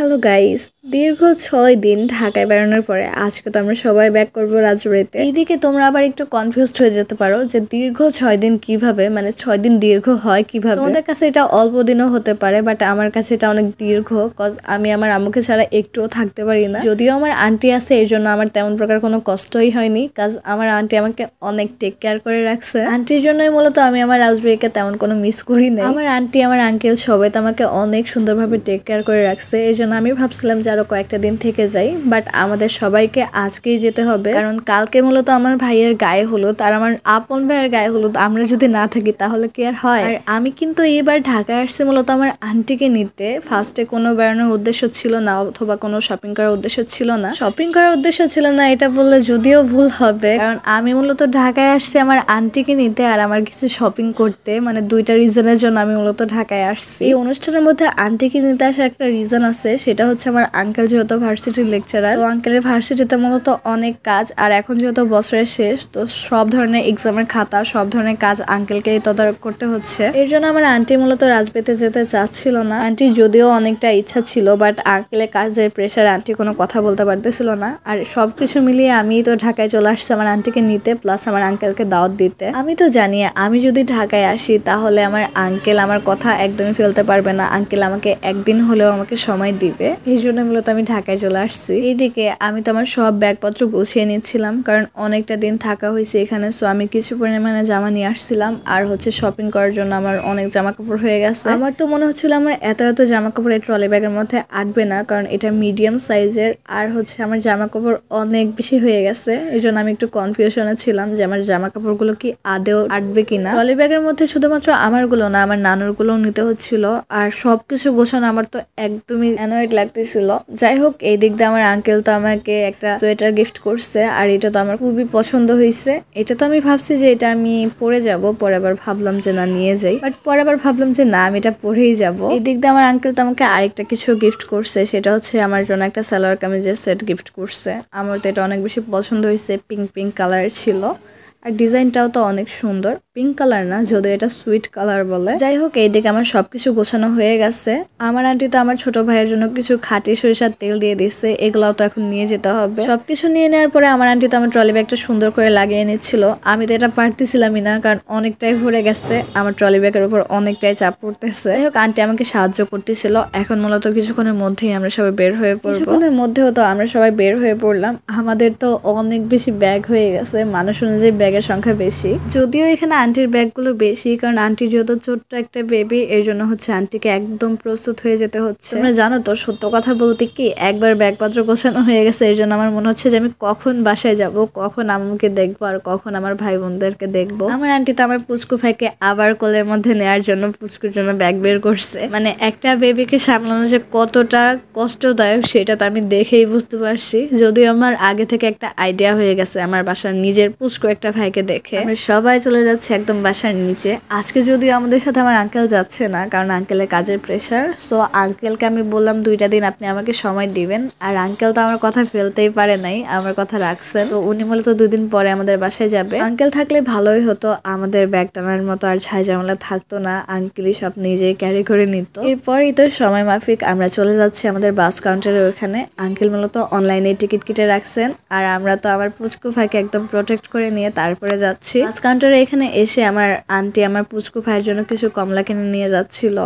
Hello guys, দীর্ঘ ৬ দিন ঢাকায় বেড়ানোর পরে আজকে তো আমরা সবাই ব্যাক করবো রাজবাড়িতে। এইদিকে তোমরা আবার একটু কনফিউজড হয়ে যেতে পারো যে দীর্ঘ ৬ দিন কিভাবে, মানে ৬ দিন দীর্ঘ হয় কিভাবে। তোমাদের কাছে এটা অল্প দিনও হতে পারে, বাট আমার কাছে এটা অনেক দীর্ঘ, কজ আমি আমার আম্মুকে ছাড়া একটুও থাকতে পারি না। যদিও আমার আন্টি আছে, এর জন্য আমার তেমন প্রকার কোনো কষ্টই হয়নি, কাজ আমার আন্টি আমাকে অনেক টেক কেয়ার করে রাখছে। আন্টির জন্যই মূলত আমি আমার রাজবাড়িকে তেমন কোনো মিস করি না। আমার আন্টি, আমার আঙ্কেল সবাই তো আমাকে অনেক সুন্দরভাবে টেক কেয়ার করে রাখছে, এই জন্য আমি ভাবছিলাম যে আরো কয়েকটা দিন থেকে যাই, বাট আমাদের সবাইকে আজকেই যেতে হবে, কারণ কালকে মূলত আমার ভাইয়ের গায়ে হলুদ, আর আমার আপন ভাইয়ের গায়ে হলুদ। আমরা যদি না থাকি তাহলে কি আর হয়। আর আমি কিন্তু এবার ঢাকায় আসছি মূলত আমার আন্টিকে নিতে। ফার্স্টে কোনো বেড়ানোর উদ্দেশ্য ছিল না, অথবা কোনো শপিং করার উদ্দেশ্য ছিল না। শপিং করার উদ্দেশ্য ছিল না এটা বললে যদিও ভুল হবে, কারণ আমি মূলত ঢাকায় আসছি আমার আন্টিকে নিতে আর আমার কিছু শপিং করতে, মানে দুইটা রিজনের জন্য আমি মূলত ঢাকায় আসছি। এই অনুষ্ঠানের মধ্যে আন্টিকে নিতে আসার একটা রিজন আছে, সেটা হচ্ছে আমার আঙ্কেল যেহেতু ভার্সিটির লেকচারার, তো আঙ্কেলের ভার্সিটিতে মূলত অনেক কাজ, আর এখন যেহেতু বছরের শেষ, তো সব ধরনের এক্সামের খাতা, সব ধরনের কাজ আঙ্কেলকেই তদারক করতে হচ্ছে। এর জন্য আমার আন্টি মূলত রাজবাড়িতে যেতে চাচ্ছিল না। আন্টি যদিও অনেকটা ইচ্ছা ছিল, বাট আঙ্কেলের কাজের প্রেশার আন্টি কোনো কথা বলতে পারতেছিল না। আর সবকিছু মিলিয়ে আমি তো ঢাকায় চলে আসছি আমার আন্টিকে নিতে, প্লাস আমার আঙ্কেলকে দাওয়াত দিতে। আমি তো জানি আমি যদি ঢাকায় আসি তাহলে আমার আঙ্কেল আমার কথা একদমই ফেলতে পারবে না। আঙ্কেল আমাকে একদিন হলেও আমাকে সময় দিবে, এই জন্য মূলত আমি ঢাকায় চলে আসছি। এইদিকে আমি তো আমার সব ব্যাগপত্র গুছিয়ে নিচ্ছিলাম, কারণ অনেকটা দিন থাকা হয়েছে এখানে, সো আমি কিছু পরিমাণে জামা নিয়ে আসছিলাম। আর হচ্ছে শপিং করার জন্য আমার অনেক জামা কাপড় হয়ে গেছে। আমার তো মনে হচ্ছিল আমার এত জামা কাপড় এই ট্রলি ব্যাগের মধ্যে আটবে না, কারণ এটা মিডিয়াম সাইজের, আর হচ্ছে আমার জামা কাপড় অনেক বেশি হয়ে গেছে। এই জন্য আমি একটু কনফিউশনে ছিলাম যে আমার জামা কাপড়গুলো কি আদেও আটবে কিনা। ট্রলি ব্যাগের মধ্যে শুধুমাত্র আমারগুলো না, আমার নানুর গুলোও নিতে হচ্ছিল, আর সবকিছু গোছানো আমার তো একদমই অ্যানয়েড লাগতেছিল। যাই হোক, এই দিক দিয়ে আমার আঙ্কেল তো আমাকে একটা সোয়েটার গিফট করছে, আর এটা তো আমার খুবই পছন্দ হয়েছে। এটা তো আমি ভাবছি যে এটা আমি পরে যাব, পরে আবার ভাবলাম যে না নিয়ে যাই, বাট পরে আবার ভাবলাম যে না, আমি এটা পরেই যাব। এই দিক দিয়ে আমার আঙ্কেল তো আমাকে আরেকটা কিছু গিফট করছে, সেটা হচ্ছে আমার জন্য একটা সালোয়ার কামিজের সেট গিফট করছে। আমার তো এটা অনেক বেশি পছন্দ হয়েছে, পিঙ্ক কালারের ছিল, আর ডিজাইনটাও তো অনেক সুন্দর। পিঙ্ক কালার না, যদিও এটা সুইট কালার বলে। যাই হোক, এইদিকে আমার সবকিছু গোছানো হয়ে গেছে। আমার আন্টি তো আমার ছোট ভাইয়ের জন্য কিছু খাঁটি সরিষার তেল দিয়ে দিচ্ছে, এগুলাও তো এখন নিয়ে যেতে হবে। সবকিছু নিয়ে নেওয়ার পরে আমার আন্টি তো আমার ট্রলি ব্যাগটা সুন্দর করে লাগিয়ে নিচ্ছিল। আমি তো এটা পারতেছিলামই না, কারণ অনেকটাই ভরে গেছে, আমার ট্রলি ব্যাগের উপর অনেকটাই চাপ পড়তেছে। যাই হোক, আন্টি আমাকে সাহায্য করতেছিল। এখন মূলত কিছুক্ষণের মধ্যেই আমরা সবাই বের হয়ে পড়বো। কিছুক্ষণের মধ্যেও তো আমরা সবাই বের হয়ে পড়লাম। আমাদের তো অনেক বেশি ব্যাগ হয়ে গেছে, মানুষ অনুযায়ী ব্যাগের সংখ্যা বেশি। যদিও এখানে আন্টির ব্যাগগুলো বেশি, কারণ আন্টি যেহেতু ছোট্ট একটা বেবি, এর জন্য হচ্ছে আন্টিকে একদম প্রস্তুত হয়ে যেতে হচ্ছে। তোমরা জানো তো, সত্য কথা বলতে কি, একবার ব্যাগপত্র গোছানো হয়ে গেছে, এর জন্য আমার মনে হচ্ছে যে আমি কখন বাসায় যাব, কখন আম্মুকে দেখবো, আর কখন আমার ভাই বোনদেরকে দেখবো। আমার আন্টি তো আমার পুচকু ভাইকে আবার কোলের মধ্যে নেওয়ার জন্য পুচকুর জন্য ব্যাগ বের করছে। মানে একটা বেবিকে সামলানো যে কতটা কষ্টদায়ক সেটা তো আমি দেখেই বুঝতে পারছি। যদিও আমার আগে থেকে একটা আইডিয়া হয়ে গেছে আমার বাসার নিজের পুচকু একটা ভাইকে দেখে। আমরা সবাই চলে যাচ্ছে একদম বাসার নিচে। আজকে যদিও আমাদের সাথে আমার আঙ্কেল যাচ্ছে না, কারণ আঙ্কেলের কাজের প্রেশার, সো আঙ্কেলকে আমি বললাম 2টা দিন আপনি আমাকে সময় দিবেন, আর আঙ্কেল তো আমার কথা ফেলতেই পারে নাই, আমার কথা রাখছেন। তো উনি মূলত 2 দিন পরে আমাদের বাসায় যাবে। আঙ্কেল থাকলে ভালোই হতো, আমাদের ব্যাগ টানার মতো আর ঝাই ঝামেলা থাকতো না, আঙ্কেলই সব নিজেই ক্যারি করে নিত। এরপরই তো সময় মাফিক আমরা চলে যাচ্ছি আমাদের বাস কাউন্টারের ওখানে। আঙ্কেল মূলত অনলাইনে টিকিট কেটে রাখছেন, আর আমরা তো আমার পুচকু ভাইকে একদম প্রোটেক্ট করে নিয়ে তারপরে যাচ্ছি বাস কাউন্টারে। এখানে এসে আমার আন্টি আমার পুচকু ভাইয়ের জন্য কিছু কমলা কিনে নিয়ে যাচ্ছিল,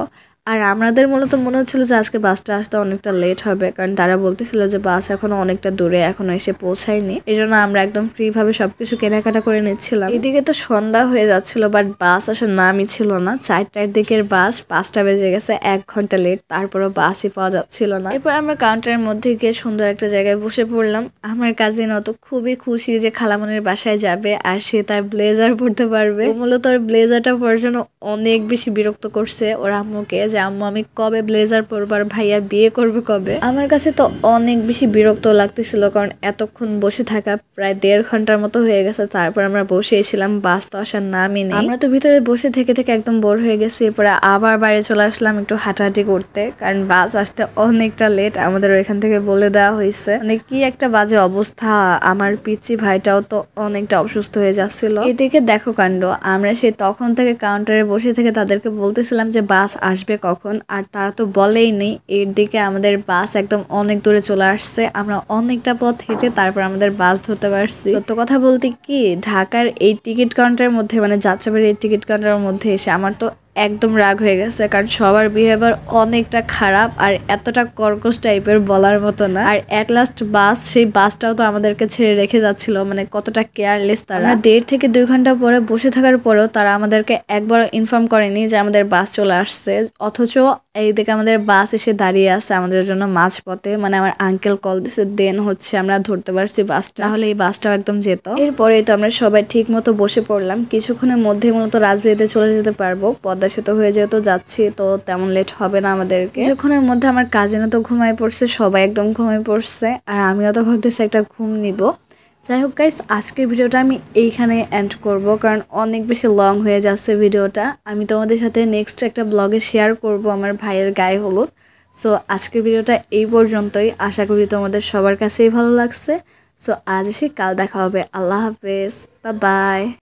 আর আমাদের মূলত মনে হচ্ছিল যে আজকে বাসটা আসতে অনেকটা লেট হবে, কারণ তারা বলতেছিল যে বাস এখনো অনেকটা দূরে, এখনো এসে পৌঁছায়নি। এই জন্য আমরা একদম ফ্রি ভাবে সবকিছু কেনাকাটা করে নিচ্ছিলাম। এদিকে তো সন্ধ্যা হয়ে যাচ্ছিল, বাট বাস আসার নামই ছিল না। 4টার দিকের বাস, 5টা বেজে গেছে, 1 ঘন্টা লেট, তারপরও বাসই পাওয়া যাচ্ছিল না। এরপর আমরা কাউন্টারের মধ্যে গিয়ে সুন্দর একটা জায়গায় বসে পড়লাম। আমার কাজিন তো খুবই খুশি যে খালামনির বাসায় যাবে, আর সে তার ব্লেজার পরতে পারবে। মূলত ওর ব্লেজারটা পরার জন্য অনেক বেশি বিরক্ত করছে ওর আম্মুকে, যে আম্মু আমি কবে ব্লেজার পরবো, আর ভাইয়া বিয়ে করবে কবে। আমার কাছে তো অনেক বেশি বিরক্ত লাগতেছিল, কারণ এতক্ষণ বসে থাকা, প্রায় 1.5 ঘন্টার মতো হয়ে গেছে, তারপর আমরা বসেছিলাম, বাস তো আসার নামই নেই। আমরা তো ভিতরে বসে থেকে একদম বোর হয়ে গেছি। এরপরে আবার বাইরে চলে আসলাম একটু হাঁটাহাঁটি করতে, কারণ বাস আসতে অনেকটা লেট, আমাদের ওইখান থেকে বলে দেওয়া হয়েছে। মানে কি একটা বাজে অবস্থা, আমার পিচ্চি ভাইটাও তো অনেকটা অসুস্থ হয়ে যাচ্ছিল। এদিকে দেখো কাণ্ড, আমরা সেই তখন থেকে কাউন্টারে বসে থেকে তাদেরকে বলতেছিলাম যে বাস আসবে কখন, আর তারা তো বলেই নেই। এর দিকে আমাদের বাস একদম অনেক দূরে চলে আসছে। আমরা অনেকটা পথ হেঁটে তারপর আমাদের বাস ধরতে পারছি। সত্য কথা বলতে কি, ঢাকার এই টিকিট কাউন্টারের মধ্যে মানে যাত্রাবাড়ির এই টিকিট কাউন্টারের মধ্যে এসে আমার তো একদম রাগ হয়ে গেছে, কারণ সবার বিহেভিয়ার অনেকটা খারাপ আর এতটা কর্কশ টাইপের বলার মতো না। আর এট লাস্ট বাস, সেই বাসটাও তো আমাদেরকে ছেড়ে রেখে যাচ্ছিল, মানে কতটা কেয়ারলেস তারা। 1.5 থেকে 2 ঘন্টা পরে বসে থাকার পরেও তারা আমাদেরকে একবার ইনফর্ম করেনি যে আমাদের বাস চলে আসছে, অথচ এইদিকে আমাদের বাস এসে দাঁড়িয়ে আছে আমাদের জন্য মাঝপথে। মানে আমার আঙ্কেল কল দিছে, দেন হচ্ছে আমরা ধরতে পারছি বাসটা, তাহলে এই বাসটাও একদম যেত। এরপরে তো আমরা সবাই ঠিক মতো বসে পড়লাম। কিছুক্ষণের মধ্যে মূলত রাজবাড়িতে চলে যেতে পারবো, পদ্মা সেতু হয়ে যেহেতু যাচ্ছি তো তেমন লেট হবে না আমাদেরকে। কিছুক্ষণের মধ্যে আমার কাজিনও তো ঘুমায় পড়ছে, সবাই একদম ঘুমায় পড়ছে, আর আমিও তো ভাবতেছি একটা ঘুম নিব। যাই হোক গাইস, আজকের ভিডিওটা আমি এইখানে এন্ড করব, কারণ অনেক বেশি লং হয়ে যাচ্ছে ভিডিওটা। আমি তোমাদের সাথে নেক্সট একটা ব্লগে শেয়ার করব আমার ভাইয়ের গায়ে হলুদ। সো আজকের ভিডিওটা এই পর্যন্তই, আশা করি তোমাদের সবার কাছেই ভালো লাগছে। সো আজ এসে কাল দেখা হবে। আল্লাহ হাফেজ, বাই বাই।